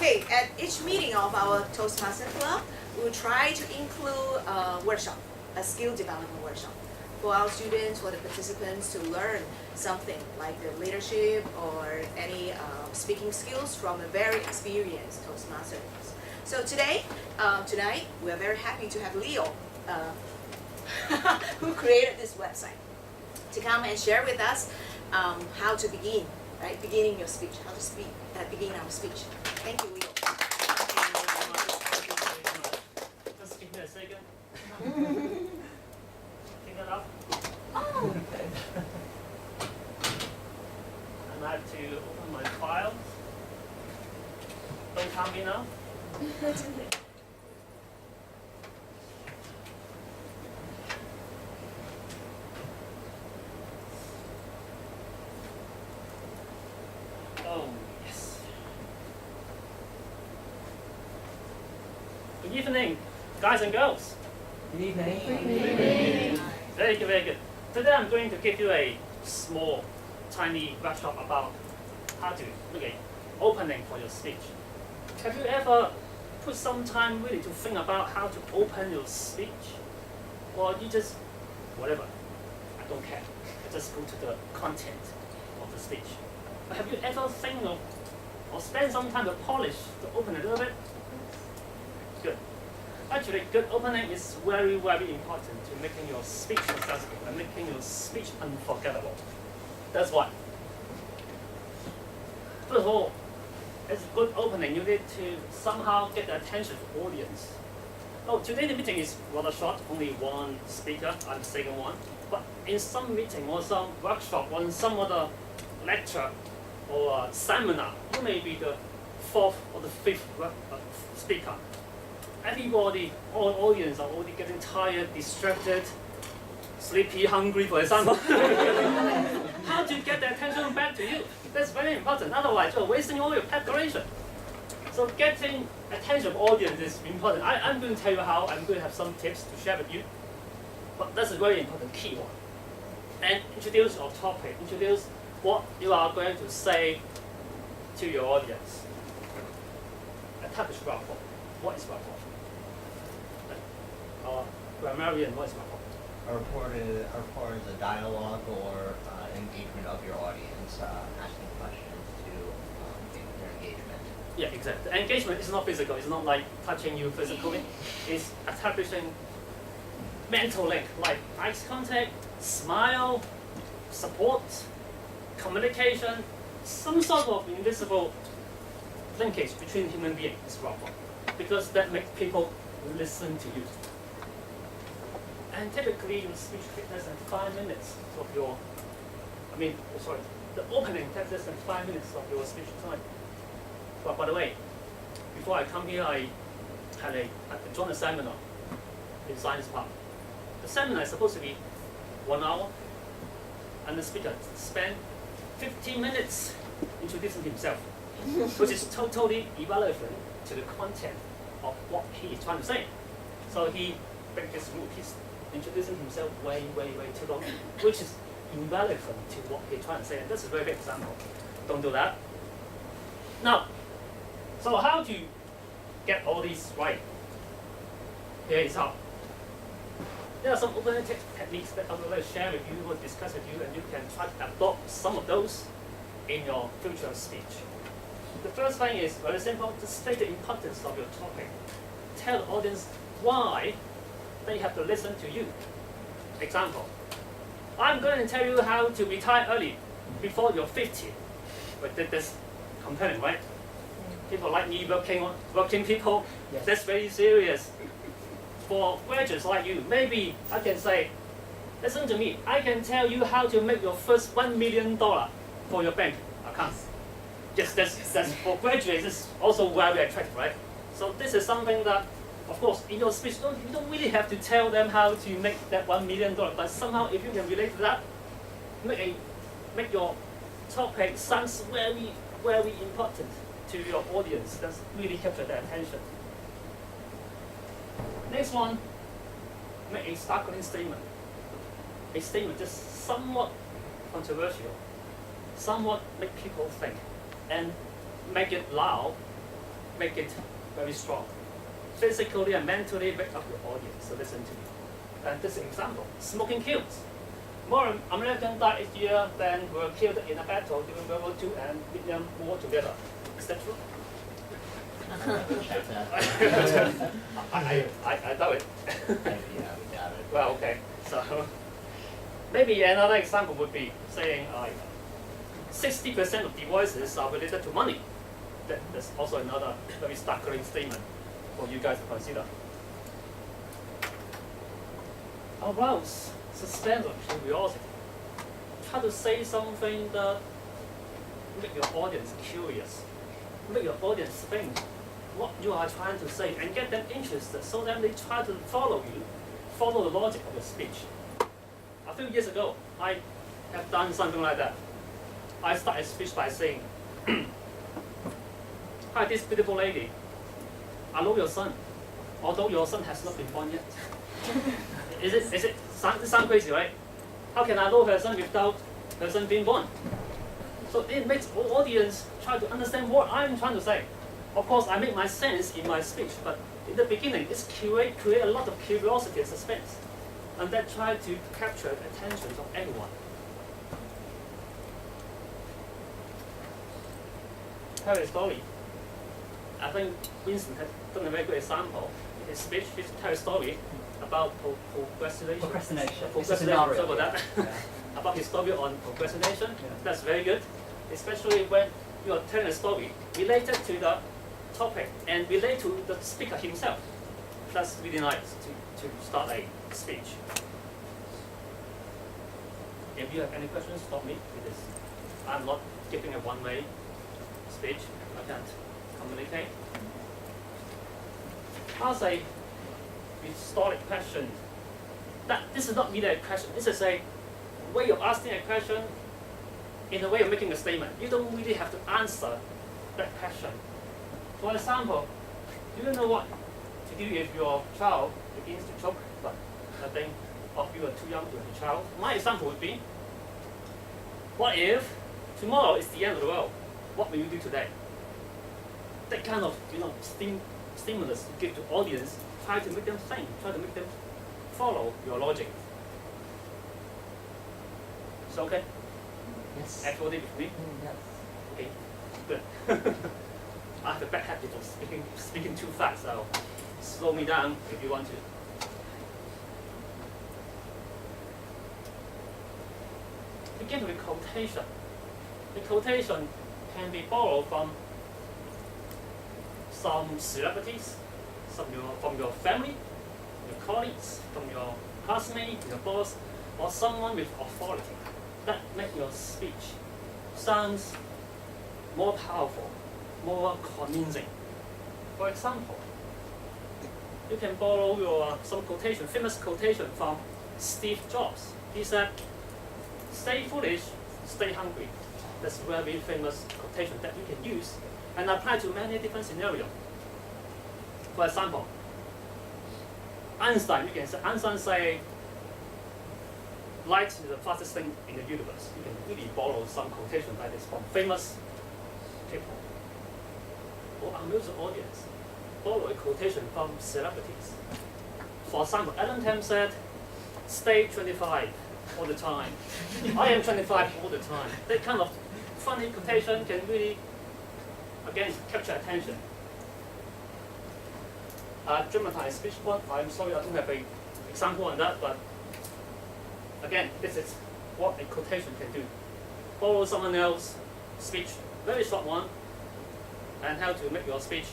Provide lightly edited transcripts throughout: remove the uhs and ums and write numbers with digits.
Okay, at each meeting of our Toastmasters Club, we will try to include a workshop, a skill development workshop, for our students, for the participants to learn something like the leadership or any speaking skills from a very experienced Toastmasters. So tonight, we are very happy to have Leo, who created this website, to come and share with us how to begin, right? Beginning your speech, how to speak, begin our speech. Thank you, Leo. Just give me a second. Pick it up. Oh. And I have to open my file. Don't count me now. Oh, yes. Good evening, guys and girls. Good evening. Very good, very good. Today I'm going to give you a small, tiny workshop about how to make an opening for your speech. Have you ever put some time really to think about how to open your speech? Or you just, whatever, I don't care. I just go to the content of the speech. But have you ever think of, or spend some time to polish, to open a little bit? Good. Actually, good opening is very, very important to making your speech successful and making your speech unforgettable. That's why. First of all, as a good opening, you need to somehow get the attention of the audience. Oh, today the meeting is rather short, only one speaker, I'm the second one. But in some meeting or some workshop or in some other lecture or seminar, you may be the fourth or the fifth speaker. Everybody, all audience are already getting tired, distracted, sleepy, hungry, for example. How to get the attention back to you? That's very important. Otherwise, you're wasting all your preparation. So getting attention of audience is important. I'm going to tell you how. I'm going to have some tips to share with you. But that's a very important key one. And introduce your topic. Introduce what you are going to say to your audience. Establish rapport. What is rapport? Grammarian, what is rapport? A report is a dialogue or engagement of your audience, asking questions to their engagement. Yeah, exactly. The engagement is not physical. It's not like touching you physically. It's establishing mental link, like eye contact, smile, support, communication, some sort of invisible linkage between human beings is rapport, because that makes people listen to you. And typically, your speech takes less than 5 minutes of your, the opening takes less than 5 minutes of your speech time. But by the way, before I come here, I joined a seminar in science park. The seminar is supposed to be 1 hour, and the speaker spent 15 minutes introducing himself, which is totally irrelevant to the content of what he is trying to say. So he breaks this rule. He's introducing himself way too long, which is irrelevant to what he's trying to say. And this is a very big example. Don't do that. Now, so how to get all these right? Here is how. There are some opening techniques that I would like to share with you or discuss with you, and you can try to adopt some of those in your future speech. The first thing is very simple, just state the importance of your topic. Tell the audience why they have to listen to you. Example, I'm going to tell you how to retire early before you're 50. But that's compelling, right? People like me, working people, yes. That's very serious. For graduates like you, maybe I can say, listen to me, I can tell you how to make your first $1 million for your bank account. Yes, that's for graduates, it's also very attractive, right? So this is something that, of course, in your speech, you don't really have to tell them how to make that $1 million, but somehow if you can relate to that, make your topic sounds very important to your audience. That's really capture their attention. Next one, make a sparkling statement. A statement just somewhat controversial, somewhat make people think, and make it loud make it very strong. Physically and mentally wake up your audience to listen to you. And this example, smoking kills. More Americans died each year than were killed in a battle during World War II and Vietnam War together. Is that true? Check that. I doubt it. Maybe, yeah, we got it. Well, okay. So maybe another example would be saying 60% of divorces are related to money. That's also another very staggering statement for you guys to consider. Arouse, suspense of curiosity. Try to say something that make your audience curious, make your audience think what you are trying to say, and get them interested, so then they try to follow you, follow the logic of your speech. A few years ago, I have done something like that. I started a speech by saying, "Hi, this beautiful lady. I know your son, although your son has not been born yet." This sound crazy, right? How can I know her son without her son being born? So it makes the audience try to understand what I'm trying to say. Of course, I make my sense in my speech, but in the beginning, it's create a lot of curiosity and suspense, and then try to capture the attention of everyone. Tell a story. I think Winston has done a very good example in his speech. He tells a story about procrastination. Procrastination. Sorry about that. Yeah. About his story on procrastination. Yeah. That's very good, especially when you are telling a story related to the topic and relate to the speaker himself. That's really nice to start a speech. If you have any questions, stop me, because I'm not giving a one-way speech. I can't communicate. I'll say rhetoric question. This is not really a question. This is a way of asking a question in a way of making a statement. You don't really have to answer that question. For example, do you know what to do if your child begins to choke, but I think you are too young to have a child? My example would be, what if tomorrow is the end of the world? What will you do today? That kind of stimulus you give to audience, try to make them think, try to make them follow your logic. So okay? Yes. Everybody with me? Yes. Okay, good. I have a bad habit of speaking too fast, so slow me down if you want to. Begin with quotation. The quotation can be borrowed from some celebrities, from your family, your colleagues, from your classmates, your boss, or someone with authority. That makes your speech sounds more powerful, more convincing. For example, you can borrow some quotation, famous quotation from Steve Jobs. He said, "Stay foolish, stay hungry." That's a very famous quotation that you can use and apply to many different scenarios. For example, Einstein say, light is the fastest thing in the universe. You can really borrow some quotation like this from famous people. Or amuse the audience. Borrow a quotation from celebrities. For example, Alan Tam said, "Stay 25 all the time." I am 25 all the time. That kind of funny quotation can really, again, capture attention. Dramatized speech one. I'm sorry, I don't have an example on that, but again, this is what a quotation can do. Borrow someone else's speech, very short one, and how to make your speech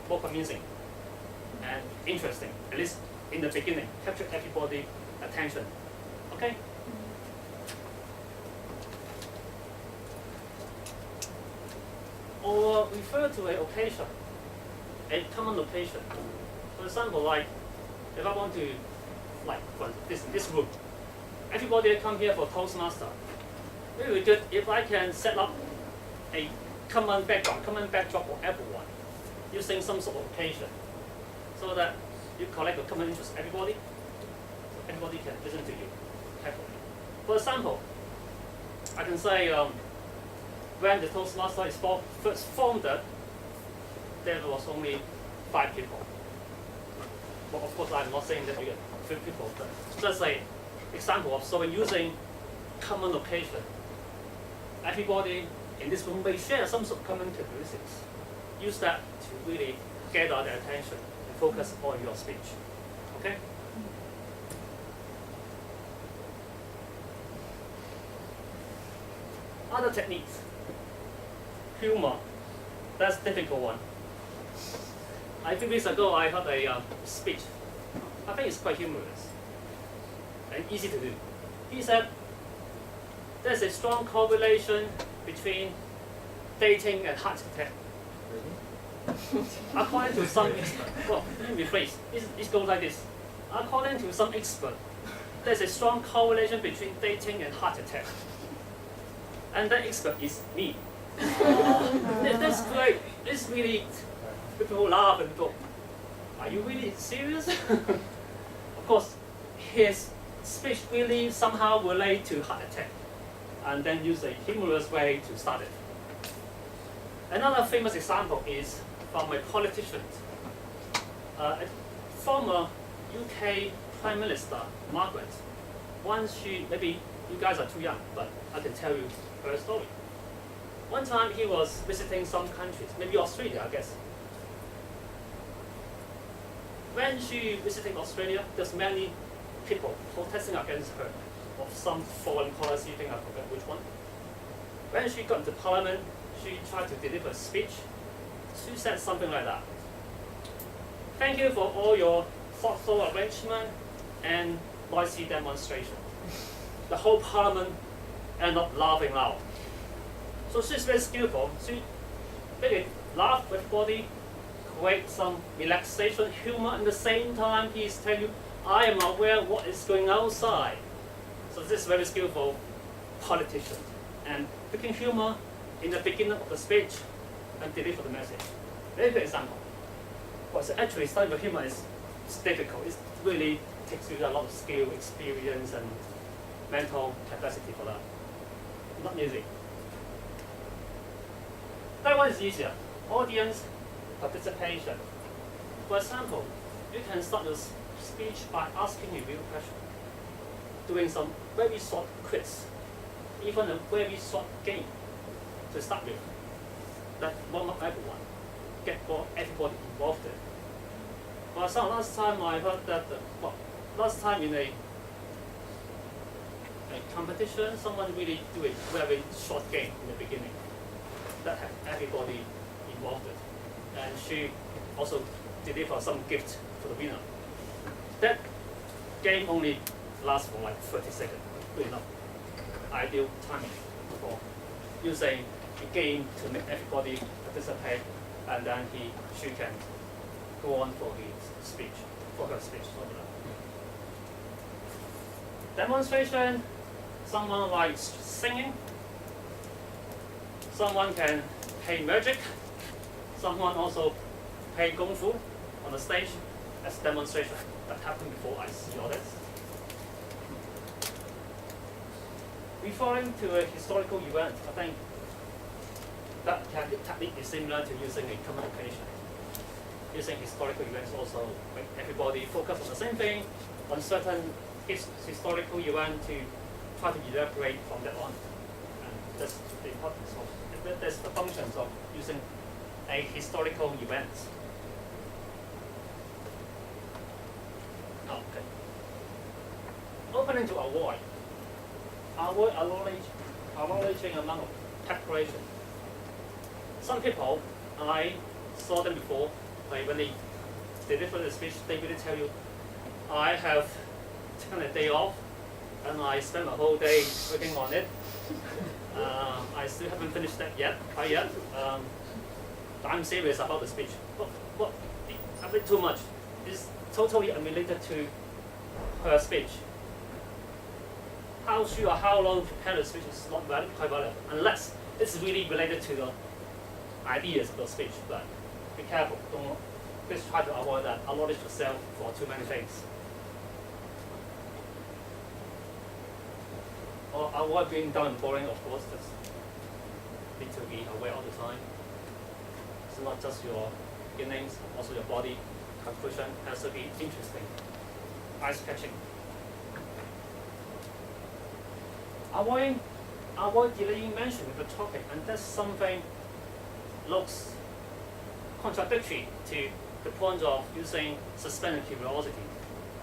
more convincing and interesting, at least in the beginning. Capture everybody's attention. Okay? Or refer to an occasion, a common occasion. For example, like if I want to, like for this room, everybody come here for Toastmasters. It would be good if I can set up a common backdrop for everyone, using some sort of occasion, so that you collect a common interest of everybody, so everybody can listen to you carefully. For example, I can say when the Toastmaster is first formed, there was only 5 people. Well, of course, I'm not saying that we get 5 people, but just an example of so using common location. Everybody in this room may share some sort of common characteristics. Use that to really gather their attention and focus on your speech. Okay? Other techniques. Humor. That's a difficult one. A few weeks ago, I heard a speech. I think it's quite humorous and easy to do. He said, there's a strong correlation between dating and heart attack. According to some expert, well, let me rephrase. It goes like this. According to some expert, there's a strong correlation between dating and heart attack. And that expert is me. That's great. It's really, people laugh and go, are you really serious? Of course, his speech really somehow relates to heart attack, and then use a humorous way to start it. Another famous example is from a politician. A former UK Prime Minister, Margaret. Once maybe you guys are too young, but I can tell you her story. One time he was visiting some countries, maybe Australia, I guess. When she visiting Australia, there's many people protesting against her of some foreign policy thing, I forget which one. When she got into Parliament, she tried to deliver a speech. She said something like that. Thank you for all your thoughtful arrangement and noisy demonstration. The whole Parliament ended up laughing loud. So she's very skillful. She really laughed with everybody, create some relaxation, humor, and at the same time he's telling you, I am aware of what is going outside. So this is very skillful politician. And picking humor in the beginning of the speech and deliver the message. Very good example. But so actually studying with humor is difficult. It really takes you a lot of skill, experience, and mental capacity for that. Not easy. That one is easier. Audience participation. For example, you can start your speech by asking a real question, doing some very short quiz, even a very short game to start with. That warm up everyone, get everybody involved in. For example, last time I heard that, last time in a competition, someone really do a very short game in the beginning that had everybody involved in. And she also delivered some gift for the winner. That game only lasts for like 30 seconds, good enough. Ideal timing for using a game to make everybody participate, and then she can go on for his speech, for her speech. Demonstration, someone likes singing, someone can play magic, someone also play kung fu on the stage as demonstration. That happened before, I see all this. Referring to a historical event, I think that technique is similar to using a communication. Using historical events also make everybody focus on the same thing, on certain historical event to try to elaborate from that on. And that's the importance of, that's the functions of using a historical event. Okay. Opening to avoid. Avoid acknowledging amount of preparation. Some people, I saw them before, like when they deliver the speech, they really tell you, I have taken a day off and I spent my whole day working on it. I still haven't finished that yet, quite yet. I'm serious about the speech. But a bit too much. It's totally unrelated to her speech. How sure how long to prepare the speech is not quite valid, unless it's really related to the ideas of the speech. But be careful. Please try to avoid that. Acknowledge yourself for too many things. Or avoid being dull and boring, of course. That's need to be aware all the time. It's not just your beginnings, also your body conclusion has to be interesting, eye-catching. Avoid delaying mentioning the topic unless something looks contradictory to the point of using suspended curiosity.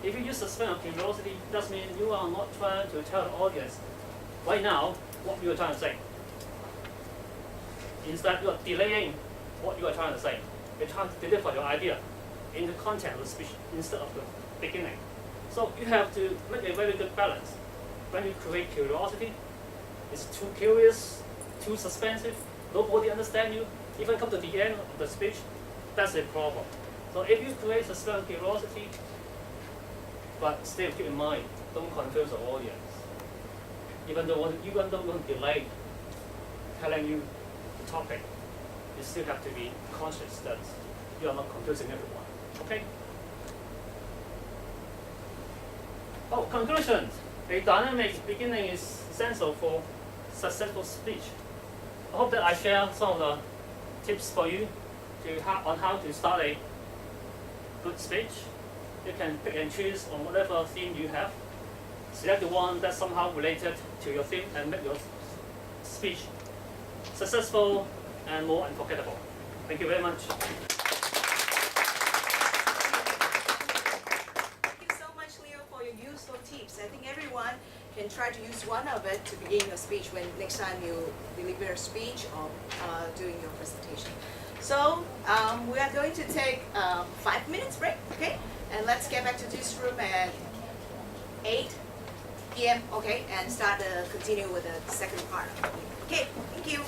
If you use suspended curiosity, that means you are not trying to tell the audience right now what you are trying to say. Instead, you are delaying what you are trying to say. You're trying to deliver your idea in the content of the speech instead of the beginning. So you have to make a very good balance. When you create curiosity, it's too curious, too suspensive, nobody understands you. Even come to the end of the speech, that's a problem. So if you create suspended curiosity, but still keep in mind, don't confuse the audience. Even though you want to delay telling you the topic, you still have to be conscious that you are not confusing everyone. Okay? Oh, conclusions. A dynamic beginning is essential for successful speech. I hope that I share some of the tips for you on how to start a good speech. You can pick and choose on whatever theme you have. Select the one that's somehow related to your theme and make your speech successful and more unforgettable. Thank you very much. Thank you so much, Leo, for your useful tips. I think everyone can try to use one of it to begin your speech when next time you deliver a speech or doing your presentation. So we are going to take 5 minutes break, okay? And let's get back to this room at 8 p.m., okay? And continue with the second part. Okay, thank you.